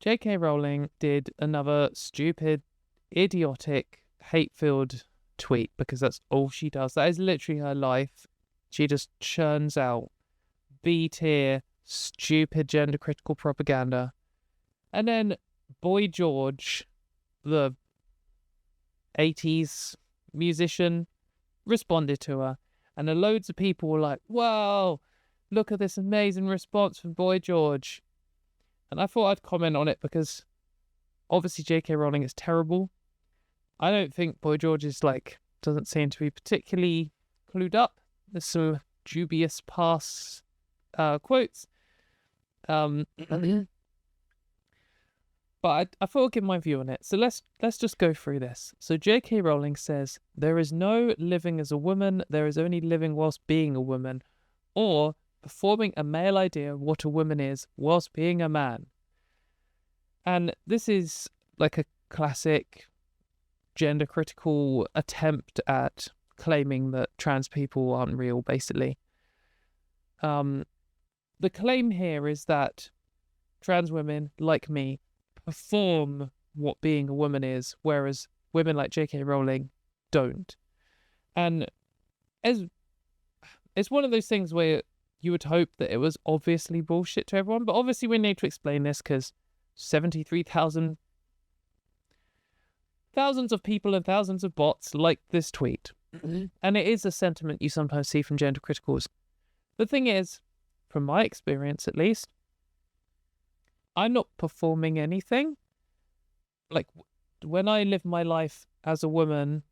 JK Rowling did another stupid, idiotic, hate-filled tweet because that's all she does. That is literally her life. She just churns out B-tier, stupid gender-critical propaganda. And then Boy George, the 80s musician, responded to her. And then loads of people were like, wow, look at this amazing response from Boy George. And I thought I'd comment on it because obviously JK Rowling is terrible. I don't think Boy George is doesn't seem to be particularly clued up. There's some dubious past quotes. But I thought I'd give my view on it. So let's just go through this. So JK Rowling says, there is no living as a woman, there is only living whilst being a woman, or performing a male idea of what a woman is whilst being a man. And this is like a classic gender critical attempt at claiming that trans people aren't real, basically. The claim here is that trans women, like me, perform what being a woman is, whereas women like JK Rowling don't. And it's one of those things where you would hope that it was obviously bullshit to everyone, but obviously we need to explain this because 73,000 thousands of people and thousands of bots like this tweet. And it is a sentiment you sometimes see from gender criticals. The thing is, from my experience at least, I'm not performing anything. Like, when I live my life as a woman,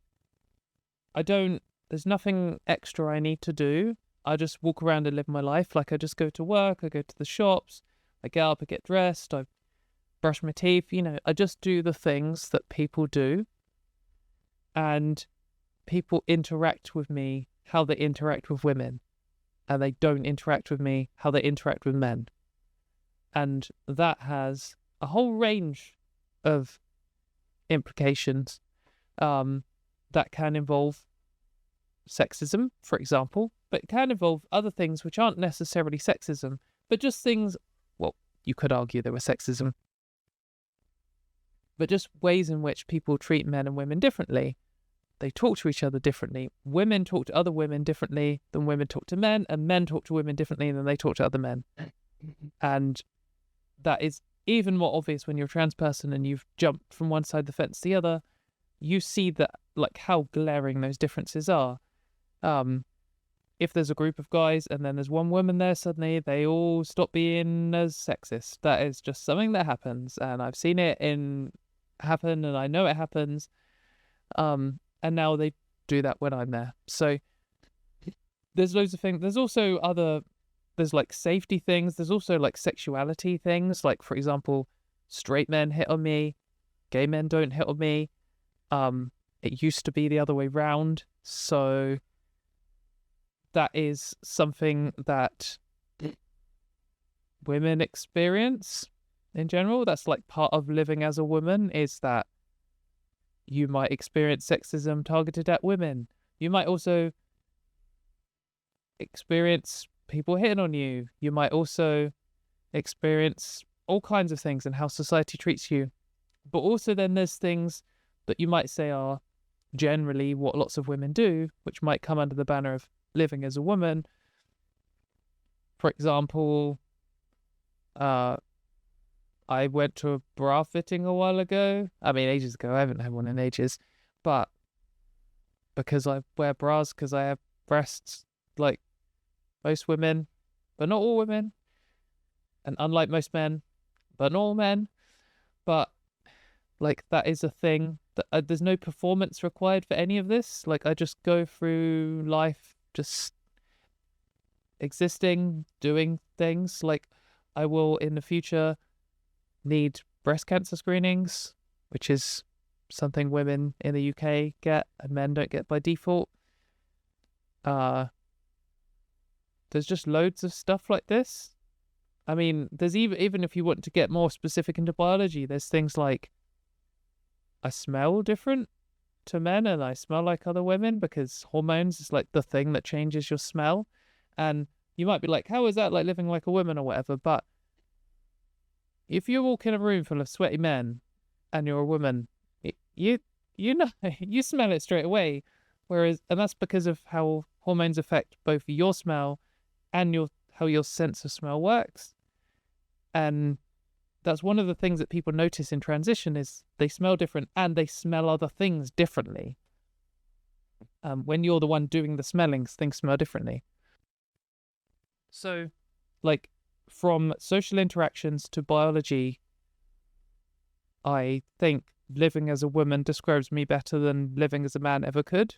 there's nothing extra I need to do. I just walk around and live my life. Like, I just go to work, I go to the shops, I get up, I get dressed, I brush my teeth, I just do the things that people do. And people interact with me how they interact with women. And they don't interact with me how they interact with men. And that has a whole range of implications that can involve sexism, for example, but it can involve other things which aren't necessarily sexism, but just things, well, you could argue they were sexism, but just ways in which people treat men and women differently. They talk to each other differently. Women talk to other women differently than women talk to men, and men talk to women differently than they talk to other men. And that is even more obvious when you're a trans person and you've jumped from one side of the fence to the other. You see that, how glaring those differences are. If there's a group of guys and then there's one woman there, suddenly they all stop being as sexist. That is just something that happens, and I've seen it happen, and I know it happens. And now they do that when I'm there. So there's loads of things. There's also there's safety things. There's also sexuality things. Like, for example, straight men hit on me, gay men don't hit on me. It used to be the other way round. So that is something that women experience in general. That's part of living as a woman, is that you might experience sexism targeted at women. You might also experience people hitting on you. You might also experience all kinds of things and how society treats you. But also then there's things that you might say are generally what lots of women do, which might come under the banner of living as a woman. For example, I went to a bra fitting a while ago. I mean, ages ago. I haven't had one in ages. But because I wear bras, because I have breasts like most women, but not all women. And unlike most men, but not all men. But that is a thing. That there's no performance required for any of this. I just go through life just existing, doing things. I will in the future need breast cancer screenings, which is something women in the UK get and men don't get by default. There's just loads of stuff like this. I mean, there's even if you want to get more specific into biology, there's things like I smell different to men and I smell like other women because hormones is the thing that changes your smell. And you might be like, how is that living like a woman or whatever? But if you walk in a room full of sweaty men and you're a woman, you know, you smell it straight away. And that's because of how hormones affect both your smell and how your sense of smell works. And that's one of the things that people notice in transition is they smell different and they smell other things differently. When you're the one doing the smellings, things smell differently. So, like, from social interactions to biology, I think living as a woman describes me better than living as a man ever could.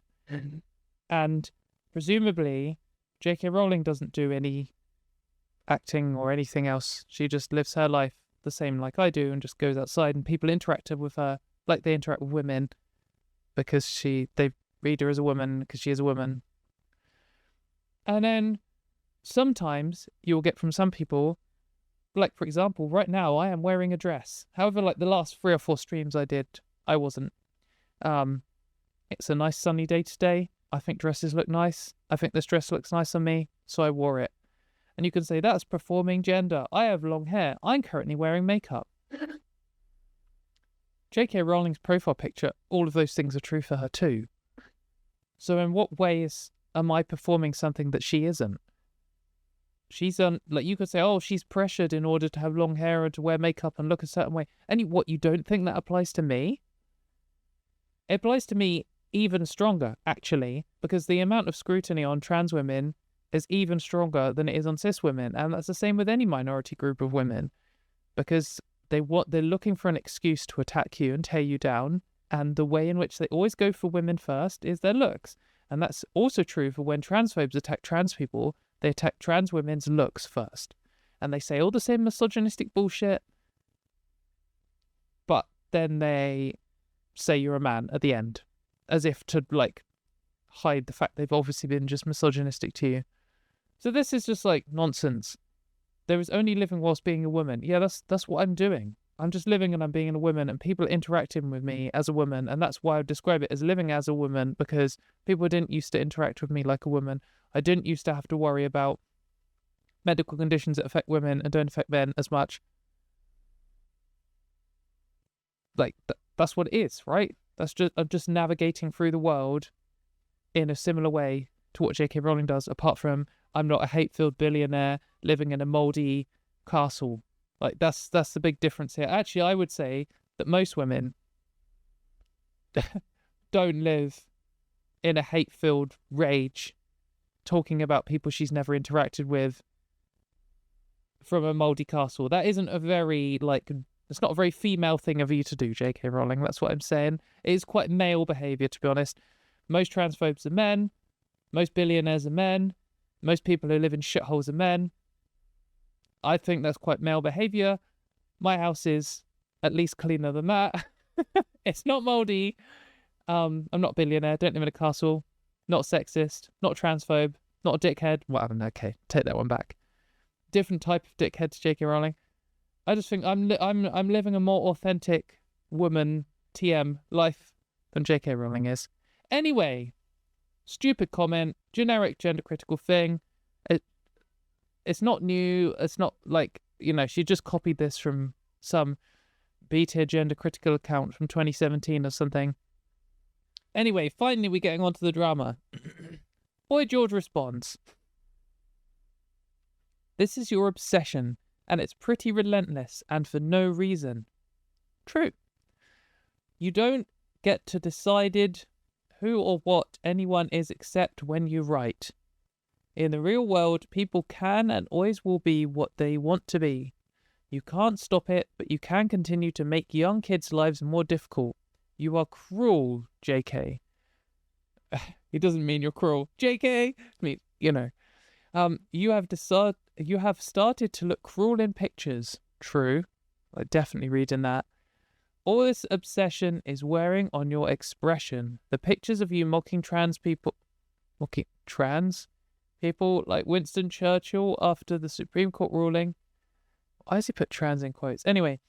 And presumably, JK Rowling doesn't do any acting or anything else. She just lives her life the same like I do and just goes outside, and people interact with her like they interact with women because they read her as a woman because she is a woman. And then sometimes you'll get from some people, like, for example, right now I am wearing a dress. However, like the last 3 or 4 streams I did, I wasn't. It's a nice sunny day today. I think dresses look nice. I think this dress looks nice on me, so I wore it. And you can say that's performing gender. I have long hair. I'm currently wearing makeup. JK Rowling's profile picture, all of those things are true for her too. So in what ways am I performing something that she isn't? She's like, you could say, oh, she's pressured in order to have long hair and to wear makeup and look a certain way. And what, you don't think that applies to me? It applies to me even stronger, actually, because the amount of scrutiny on trans women is even stronger than it is on cis women. And that's the same with any minority group of women, because they're looking for an excuse to attack you and tear you down. And the way in which they always go for women first is their looks. And that's also true for when transphobes attack trans people. They attack trans women's looks first. And they say all the same misogynistic bullshit. But then they say you're a man at the end, as if to, like, hide the fact they've obviously been just misogynistic to you. So this is just, like, nonsense. There is only living whilst being a woman. Yeah, that's what I'm doing. I'm just living and I'm being a woman, and people are interacting with me as a woman. And that's why I describe it as living as a woman, because people didn't used to interact with me like a woman. I didn't used to have to worry about medical conditions that affect women and don't affect men as much. Like, that's what it is, right? I'm just navigating through the world in a similar way to what JK Rowling does, apart from I'm not a hate-filled billionaire living in a mouldy castle. Like, that's the big difference here. Actually, I would say that most women don't live in a hate-filled rage talking about people she's never interacted with from a mouldy castle. That isn't a very, like, it's not a very female thing of you to do, JK Rowling. That's what I'm saying. It is quite male behaviour, to be honest. Most transphobes are men. Most billionaires are men. Most people who live in shitholes are men. I think that's quite male behaviour. My house is at least cleaner than that. It's not mouldy. I'm not a billionaire. Don't live in a castle. Not sexist. Not transphobe. Not a dickhead. Well, I don't know. Okay, take that one back. Different type of dickhead to JK Rowling. I just think I'm living a more authentic woman TM life than JK Rowling is. Anyway, stupid comment, generic gender critical thing. It's not new. It's not like, she just copied this from some B-tier gender critical account from 2017 or something. Anyway, finally we're getting on to the drama. Boy George responds, "This is your obsession, and it's pretty relentless and for no reason." True. You don't get to decide who or what anyone is except when you write. In the real world, people can and always will be what they want to be. You can't stop it, but you can continue to make young kids' lives more difficult. You are cruel, JK. He doesn't mean you're cruel. JK! I mean, you have started to look cruel in pictures. True. I'm definitely reading that. All this obsession is wearing on your expression. The pictures of you mocking trans people like Winston Churchill after the Supreme Court ruling. Why does he put trans in quotes? Anyway,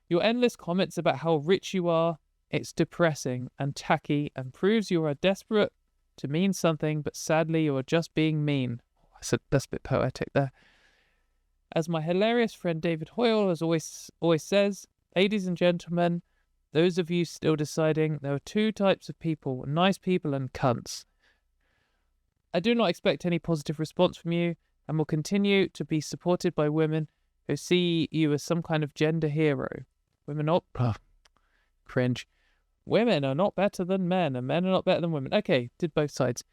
your endless comments about how rich you are, it's depressing and tacky and proves you are desperate to mean something, but sadly you are just being mean. That's a bit poetic there. As my hilarious friend David Hoyle has always says, ladies and gentlemen, those of you still deciding, there are two types of people, nice people and cunts. I do not expect any positive response from you and will continue to be supported by women who see you as some kind of gender hero. Women are cringe. Women are not better than men and men are not better than women. Okay, did both sides.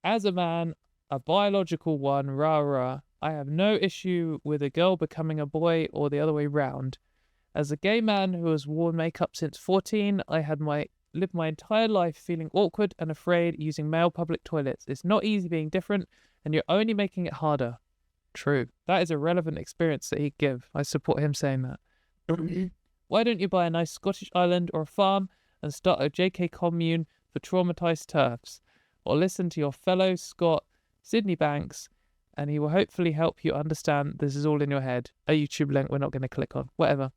As a man, a biological one, rah. I have no issue with a girl becoming a boy or the other way round. As a gay man who has worn makeup since 14, I had lived my entire life feeling awkward and afraid using male public toilets. It's not easy being different, and you're only making it harder. True. That is a relevant experience that he'd give. I support him saying that. Why don't you buy a nice Scottish island or a farm and start a JK commune for traumatised TERFs? Or listen to your fellow Scot, Sydney Banks, and he will hopefully help you understand this is all in your head. A YouTube link we're not going to click on. Whatever.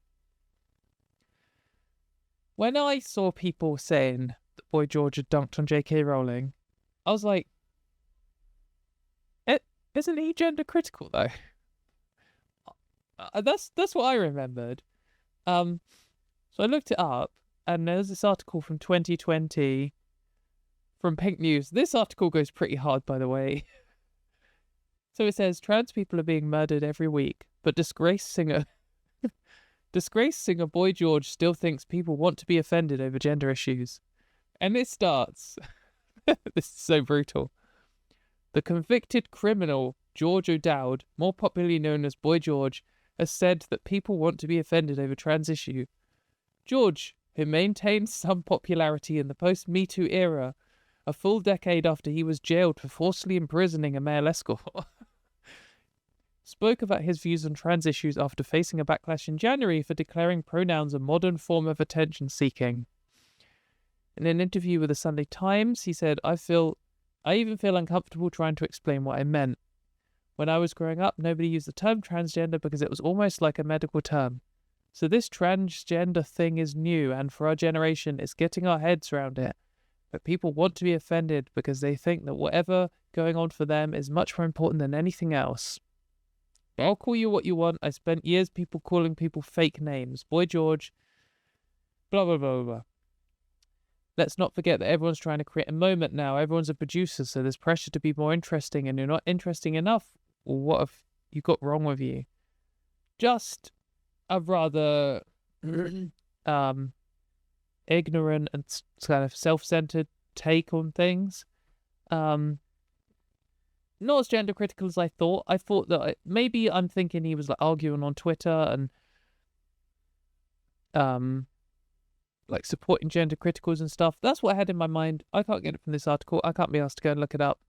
When I saw people saying that Boy George had dunked on JK Rowling, I was like, isn't he gender critical though? That's what I remembered. So I looked it up, and there's this article from 2020 from Pink News. This article goes pretty hard, by the way. So it says, trans people are being murdered every week, but disgraced singer Boy George still thinks people want to be offended over gender issues. And it starts. This is so brutal. The convicted criminal, George O'Dowd, more popularly known as Boy George, has said that people want to be offended over trans issue. George, who maintained some popularity in the post-Me Too era, a full decade after he was jailed for forcibly imprisoning a male escort, spoke about his views on trans issues after facing a backlash in January for declaring pronouns a modern form of attention-seeking. In an interview with the Sunday Times, he said, I even feel uncomfortable trying to explain what I meant. When I was growing up, nobody used the term transgender because it was almost like a medical term. So this transgender thing is new, and for our generation, it's getting our heads around it. But people want to be offended because they think that whatever going on for them is much more important than anything else. But I'll call you what you want. I spent years calling people fake names. Boy George, blah, blah, blah, blah. Let's not forget that everyone's trying to create a moment now. Everyone's a producer, so there's pressure to be more interesting, and you're not interesting enough. Well, what have you got wrong with you? Just a rather ignorant and kind of self-centered take on things. Not as gender critical as I thought. I thought that maybe I'm thinking he was like arguing on Twitter and like supporting gender criticals and stuff. That's what I had in my mind. I can't get it from this article. I can't be asked to go and look it up.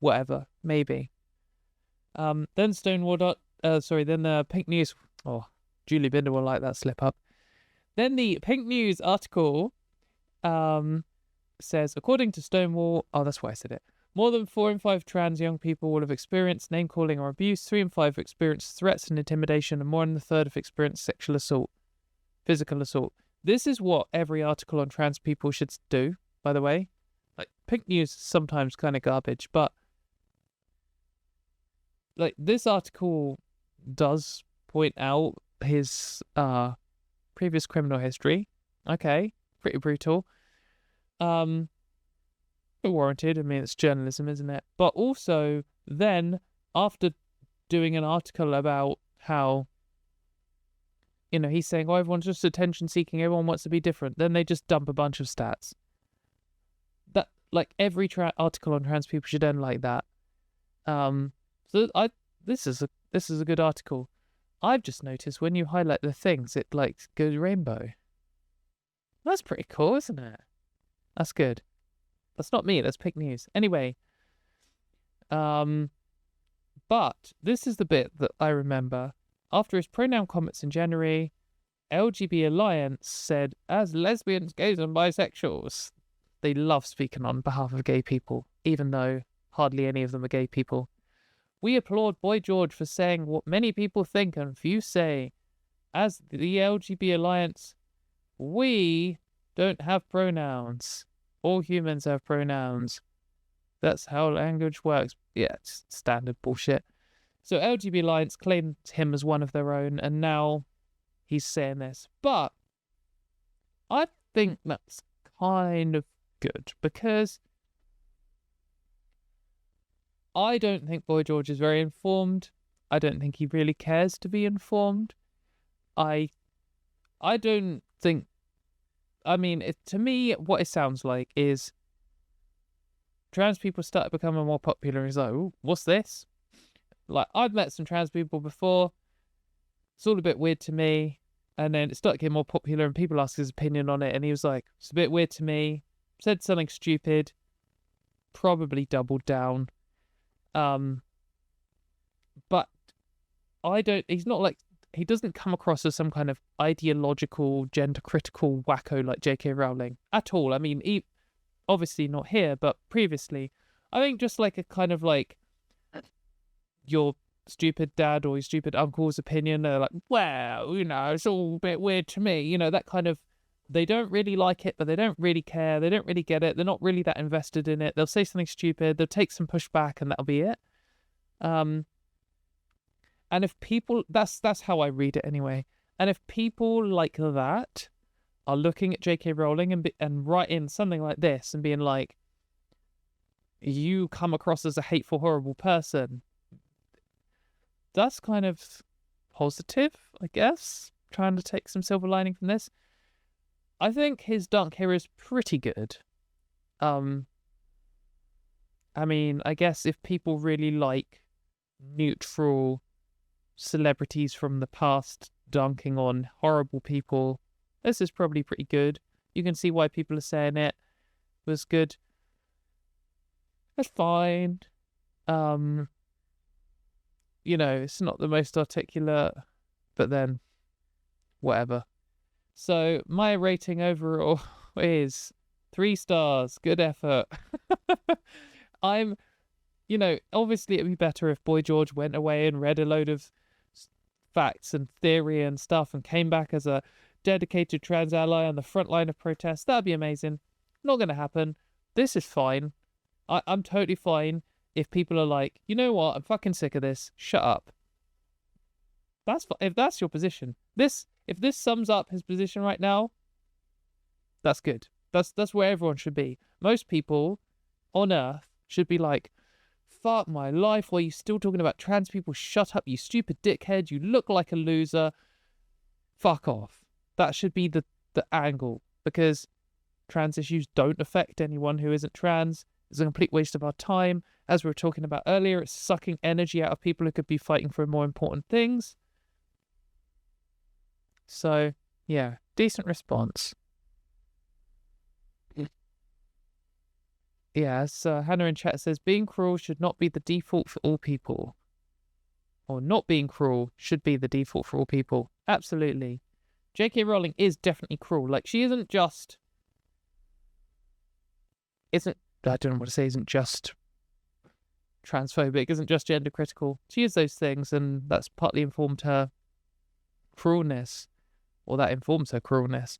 Whatever, maybe. Then then the Pink News. Oh, Julie Binder will like that slip up. Then the Pink News article says, according to Stonewall, that's why I said it. More than 4 in 5 trans young people will have experienced name-calling or abuse. 3 in 5 have experienced threats and intimidation, and more than a third have experienced sexual assault, physical assault. This is what every article on trans people should do, by the way. Like, Pink News is sometimes kind of garbage, but like this article does point out his previous criminal history. Okay, pretty brutal. Warranted. I mean, it's journalism, isn't it? But also, then, after doing an article about how, he's saying, everyone's just attention-seeking, everyone wants to be different, then they just dump a bunch of stats. That, like, every article on trans people should end like that. This is a good article. I've just noticed when you highlight the things, it, like, goes rainbow. That's pretty cool, isn't it? That's good. That's not me, that's Pink News. Anyway, but this is the bit that I remember. After his pronoun comments in January, LGB Alliance said, as lesbians, gays and bisexuals, they love speaking on behalf of gay people, even though hardly any of them are gay people. We applaud Boy George for saying what many people think and few say. As the LGB Alliance, we don't have pronouns. All humans have pronouns. That's how language works. Yeah, it's standard bullshit. So LGB Alliance claimed him as one of their own, and now he's saying this. But I think that's kind of good, because I don't think Boy George is very informed. I don't think he really cares to be informed. I don't think... I mean, to me, what it sounds like is trans people started becoming more popular. He's like, "Ooh, what's this?" Like, I've met some trans people before. It's all a bit weird to me. And then it started getting more popular and people asked his opinion on it. And he was like, it's a bit weird to me. Said something stupid. Probably doubled down. But he's not like, he doesn't come across as some kind of ideological, gender critical wacko like JK Rowling at all. I mean, obviously not here, but previously. I think just like a kind of like your stupid dad or your stupid uncle's opinion. They're like, well, it's all a bit weird to me. That kind of, they don't really like it, but they don't really care. They don't really get it. They're not really that invested in it. They'll say something stupid. They'll take some pushback and that'll be it. And if people, that's how I read it anyway. And if people like that are looking at JK Rowling and writing something like this and being like, you come across as a hateful, horrible person, that's kind of positive, I guess. Trying to take some silver lining from this. I think his dunk here is pretty good. I mean, I guess if people really like neutral celebrities from the past dunking on horrible people, this is probably pretty good. You can see why people are saying it was good. That's fine. It's not the most articulate, but then whatever. So my rating overall is 3 stars. Good effort. Obviously it'd be better if Boy George went away and read a load of facts and theory and stuff and came back as a dedicated trans ally on the front line of protest. That'd be amazing. Not going to happen. This is fine. I'm totally fine if people are like, you know what, I'm fucking sick of this, shut up. If that's your position. If this sums up his position right now, that's good. That's where everyone should be. Most people on Earth should be like, fuck my life, why are you still talking about trans people? Shut up, you stupid dickhead, you look like a loser. Fuck off. That should be the angle, because trans issues don't affect anyone who isn't trans. It's a complete waste of our time. As we were talking about earlier, it's sucking energy out of people who could be fighting for more important things. So, yeah, decent response. Yeah, so Hannah in chat says, being cruel should not be the default for all people. Or not being cruel should be the default for all people. Absolutely. JK Rowling is definitely cruel. Like, she isn't just... I don't know what to say, isn't just transphobic, isn't just gender critical. She is those things, and that's partly informed her cruelness, or that informs her cruelness.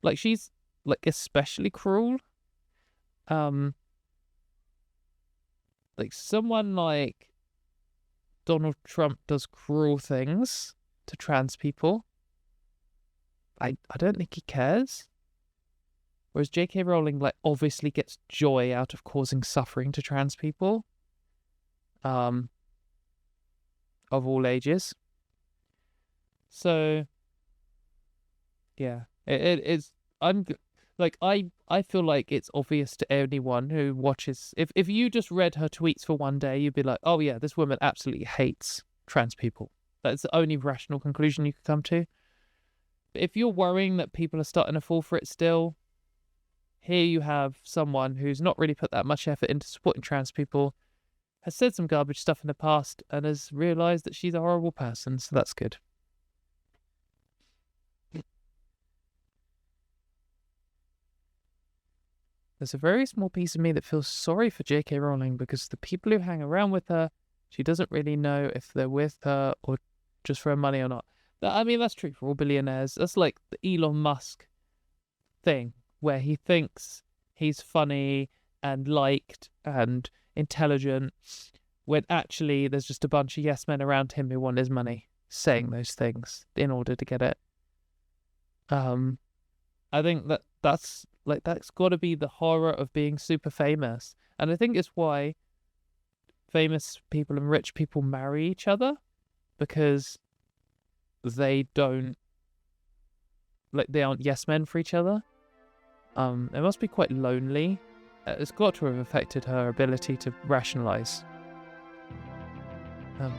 Like, she's like especially cruel. Like someone like Donald Trump does cruel things to trans people. I don't think he cares. Whereas JK Rowling, like, obviously gets joy out of causing suffering to trans people. Of all ages. So, yeah. It's... I feel like it's obvious to anyone who watches... If you just read her tweets for one day, you'd be like, oh yeah, this woman absolutely hates trans people. That's the only rational conclusion you could come to. But if you're worrying that people are starting to fall for it still... Here you have someone who's not really put that much effort into supporting trans people, has said some garbage stuff in the past, and has realised that she's a horrible person, so that's good. There's a very small piece of me that feels sorry for JK Rowling, because the people who hang around with her, she doesn't really know if they're with her or just for her money or not. I mean, that's true for all billionaires. That's like the Elon Musk thing, where he thinks he's funny and liked and intelligent when actually there's just a bunch of yes men around him who want his money, saying those things in order to get it. I think that's got to be the horror of being super famous. And I think it's why famous people and rich people marry each other, because they aren't yes men for each other. It must be quite lonely. It's got to have affected her ability to rationalize.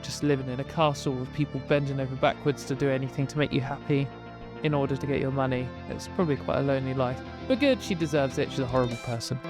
Just living in a castle with people bending over backwards to do anything to make you happy in order to get your money. It's probably quite a lonely life. But good, she deserves it. She's a horrible person.